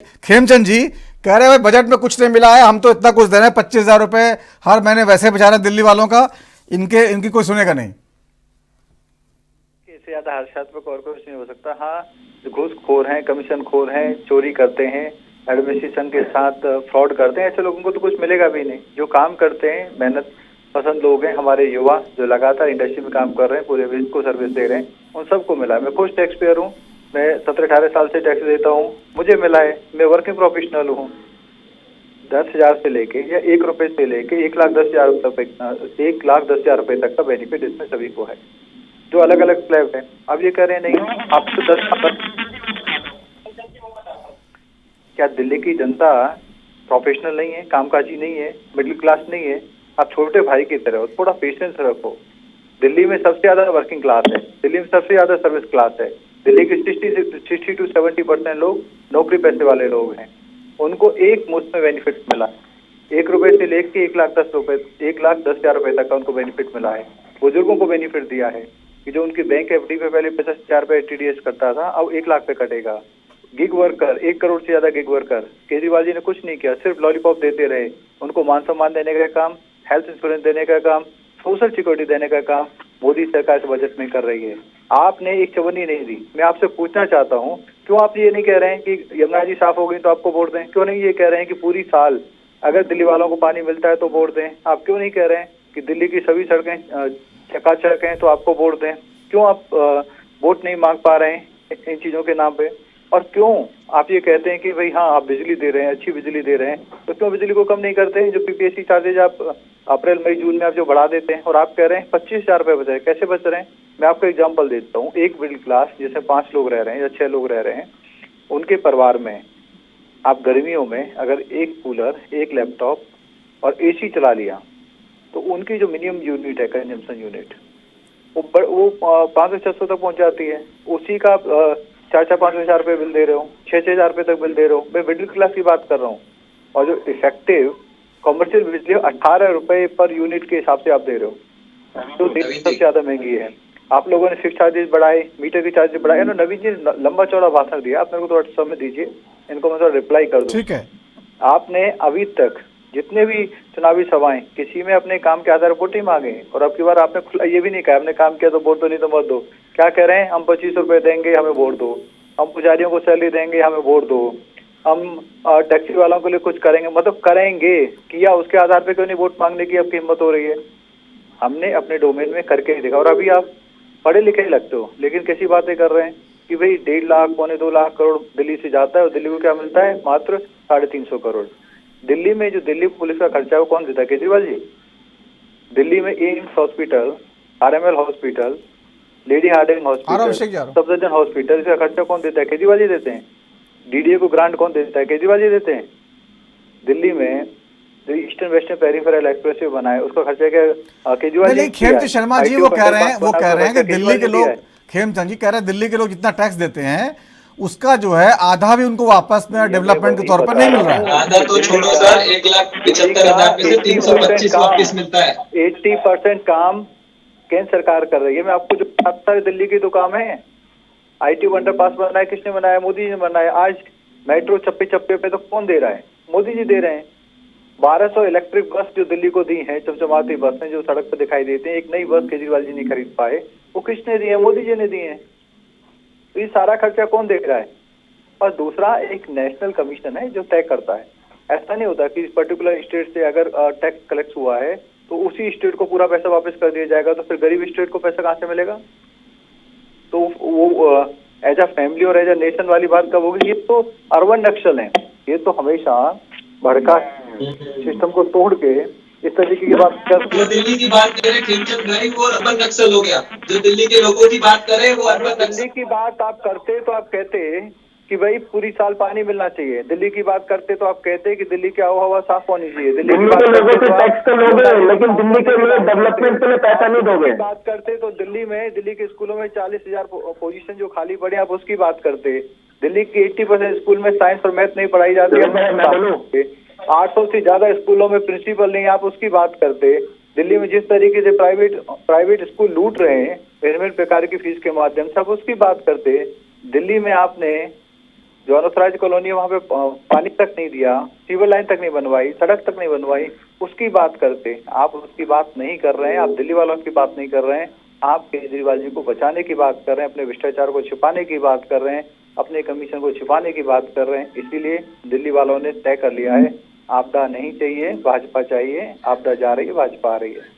खेमचंद जी कह रहे हैं भाई बजट में कुछ नहीं मिला है, हम तो इतना कुछ दे रहे हैं, 25,000 रुपए हर महीने वैसे बचा रहे हैं दिल्ली वालों का, इनकी कोई सुनेगा नहीं। इससे ज्यादा हर्षात्मक और कुछ नहीं हो सकता। हाँ, घूसखोर हैं, कमीशन खोर हैं, चोरी करते हैं, एडमिनिस्ट्रेशन के साथ फ्रॉड करते हैं, ऐसे लोगों को तो कुछ मिलेगा भी नहीं। जो काम करते हैं, मेहनत पसंद लोग हैं, हमारे युवा जो लगातार इंडस्ट्री में काम कर रहे हैं, पूरे विश्व को सर्विस दे रहे हैं, उन सबको मिला है। मैं खुद टैक्स पेयर हूँ, मैं 17-18 साल से टैक्स देता हूँ, मुझे मिला है। मैं वर्किंग प्रोफेशनल हूँ। 10,000 से लेके या 1 रुपए से लेके 1,10,000 तक 1,10,000 रुपए तक का बेनिफिट इसमें सभी को है, जो अलग अलग स्लैब है। अब ये कह रहे हैं नहीं आप तो 10। क्या दिल्ली की जनता प्रोफेशनल नहीं है, कामकाजी नहीं है, मिडिल क्लास नहीं है? आप छोटे भाई की तरह हो, थोड़ा पेशेंस रखो। दिल्ली में सबसे ज्यादा वर्किंग क्लास है, दिल्ली में सबसे ज्यादा सर्विस क्लास है। दिल्ली के 60 to 70% लोग नौकरी पैसे वाले लोग हैं, उनको एक मुश्त में बेनिफिट मिला है। 1 रुपए से लेके 1,10,000 रुपए तक का उनको बेनिफिट मिला है। बुजुर्गों को बेनिफिट दिया है कि जो उनकी बैंक एफडी पे पहले 50,000 रुपए टीडीएस करता था, अब 1 लाख पे कटेगा। गिग वर्कर, 1 करोड़ से ज्यादा गिग वर्कर, केजरीवाल जी ने कुछ नहीं किया, सिर्फ लॉलीपॉप देते रहे। उनको मान सम्मान देने का काम, हेल्थ इंश्योरेंस देने का काम, सोशल सिक्योरिटी देने का काम मोदी सरकार इस बजट में कर रही है। आपने एक चवन्नी नहीं दी। मैं आपसे पूछना चाहता हूँ, क्यों आप ये नहीं कह रहे हैं कि यमुना जी साफ हो गई तो आपको वोट दें? क्यों नहीं ये कह रहे हैं कि पूरी साल अगर दिल्ली वालों को पानी मिलता है तो वोट दें? आप क्यों नहीं कह रहे हैं कि दिल्ली की सभी सड़कें चकाचक हैं तो आपको वोट दें? क्यों आप वोट नहीं मांग पा रहे हैं इन चीजों के नाम पे? और क्यों आप ये कहते हैं कि भाई हाँ आप बिजली दे रहे हैं, अच्छी बिजली दे रहे हैं, तो क्यों बिजली को कम नहीं करते हैं? जो पीपीएससी चार्जेज आप अप्रैल मई जून में आप जो बढ़ा देते हैं, और आप कह रहे हैं 25,000 रुपए बच रहे हैं। कैसे बच रहे हैं? मैं आपको एग्जांपल देता हूँ। एक मिडिल क्लास जैसे 5 लोग रह रहे हैं या 6 लोग रह रहे हैं, उनके परिवार में आप गर्मियों में अगर एक कूलर, एक लैपटॉप और एसी चला लिया तो उनकी जो मिनिमम यूनिट है, कंजम्पशन यूनिट, वो 500-600 तक पहुंच जाती है। उसी का 4-5 हजार रुपए बिल दे रहे हो, 6-6 हजार रुपए तक बिल दे रहे हो। मैं मिडिल क्लास की बात कर रहा हूँ। और जो इफेक्टिव कॉमर्शियल बिजली 18 रुपए पर यूनिट के हिसाब से आप दे रहे हो, तो सबसे ज्यादा महंगी है। आप लोगों ने फिक्स चार्जेस बढ़ाए, मीटर के चार्जेस बढ़ाए। नवीन जी लंबा चौड़ा भाषण दिया, आप मेरे को थोड़ा समय दीजिए, इनको मैं थोड़ा रिप्लाई कर दूं। ठीक है। आपने अभी तक जितने भी चुनावी सभाएं, किसी में अपने काम के आधार पर वोट नहीं मांगे, और अब की बार आपने खुला ये भी नहीं कहा हमने काम किया तो वोट दो, नहीं तो मत दो। क्या कह रहे हैं? हम 25 रुपए देंगे, हमें वोट दो। हम पुजारियों को सैलरी देंगे, हमें वोट दो। हम टैक्सी वालों के लिए कुछ करेंगे, मतलब करेंगे किया, उसके आधार पर क्यों नहीं वोट मांगने की आपकी हिम्मत हो रही है? हमने अपने डोमेन में करके ही देखा। और अभी आप पढ़े लिखे ही लगते हो, लेकिन कैसी बातें कर रहे हैं कि भाई 1.5 लाख 1.25 लाख करोड़ दिल्ली से जाता है, और दिल्ली को क्या मिलता है? मात्र 350 करोड़। दिल्ली में जो दिल्ली पुलिस का खर्चा है वो कौन देता है? केजरीवाल जी। दिल्ली में AIIMS hospital, RML hospital, Lady Hardinge hospital, Safdarjung hospital, इसका खर्चा कौन देता है? केजरीवाल जी देते हैं। डीडीए को ग्रांट कौन देता है? केजरीवाल जी देते हैं। दिल्ली में जो ईस्टर्न वेस्टर्न पेरिफेरल एक्सप्रेसवे बना है, उसका खर्चा क्या केजरीवाल जी? खेमचंद शर्मा जी वो कह रहे हैं कि दिल्ली के लोग, खेमचंद जी कह रहे हैं दिल्ली के लोग जितना टैक्स देते हैं उसका जो है आधा भी उनको वापस में डेवलपमेंट के तौर पर नहीं मिल रहा है। आधा तो छोड़ो सर, 1,75,000 में से 325 वापस मिलता है। 80% काम केंद्र सरकार कर रही है। मैं आपको जो बताता है, दिल्ली की तो काम है। आईटी अंडरपास बनाया, किसने बनाया? मोदी जी ने बनाया। आज मेट्रो चप्पे चप्पे पे तो कौन दे रहा है? मोदी जी दे रहे हैं। 1200 इलेक्ट्रिक बस जो दिल्ली को दी है, चमचमाती बस जो सड़क पर दिखाई देते हैं, एक नई बस केजरीवाल जी नहीं खरीद पाए, वो किसने दी है? मोदी जी ने दी है। तो ये सारा खर्चा कौन देख रहा है? और दूसरा, एक नेशनल कमीशन है जो तय करता है। ऐसा नहीं होता कि इस पर्टिकुलर स्टेट से अगर टैक्स कलेक्ट हुआ है तो उसी स्टेट को पूरा पैसा वापस कर दिया जाएगा, तो फिर गरीब स्टेट को पैसा कहाँ से मिलेगा? तो वो एज अ फैमिली और एज अ नेशन वाली बात कब होगी? ये तो अर्बन नक्सल है। ये तो हमेशा भड़का सिस्टम को तोड़ के इस तरीके की बात कर। जो दिल्ली की बात करें खेमचंद भाई, वो अर्बन नक्सल हो गया। जो दिल्ली के लोगों की बात करें वो अर्बन नक्सल। दिल्ली की बात आप करते तो आप कहते कि भाई पूरी साल पानी मिलना चाहिए। दिल्ली की बात करते तो आप कहते कि दिल्ली की आबोहवा साफ होनी चाहिए। दिल्ली की बात करते तो टैक्स तो लोगे, लेकिन दिल्ली के लिए डेवलपमेंट के लिए पैसा नहीं दोगे। बात करते तो दिल्ली में, दिल्ली के स्कूलों में 40,000 पोजीशन जो खाली पड़े, आप उसकी बात करते। दिल्ली की 80% स्कूल में साइंस और मैथ नहीं पढ़ाई जाती है। 800 से ज्यादा स्कूलों में प्रिंसिपल नहीं, आप उसकी बात करते। दिल्ली में जिस तरीके से प्राइवेट स्कूल लूट रहे हैं विभिन्न प्रकार की फीस के माध्यम से, आप उसकी बात करते। दिल्ली में आपने जो अनऑथराइज कॉलोनी है वहाँ पे पानी तक नहीं दिया, सीवर लाइन तक नहीं बनवाई, सड़क तक नहीं बनवाई, उसकी बात करते। आप उसकी बात नहीं कर रहे हैं, आप दिल्ली वालों की बात नहीं कर रहे हैं, आप केजरीवाल जी को बचाने की बात कर रहे हैं, अपने भ्रष्टाचार को छिपाने की बात कर रहे हैं, अपने कमीशन को छिपाने की बात कर रहे हैं। इसीलिए दिल्ली वालों ने तय कर लिया है, आपदा नहीं चाहिए, भाजपा चाहिए। आपदा जा रही है, भाजपा आ रही है।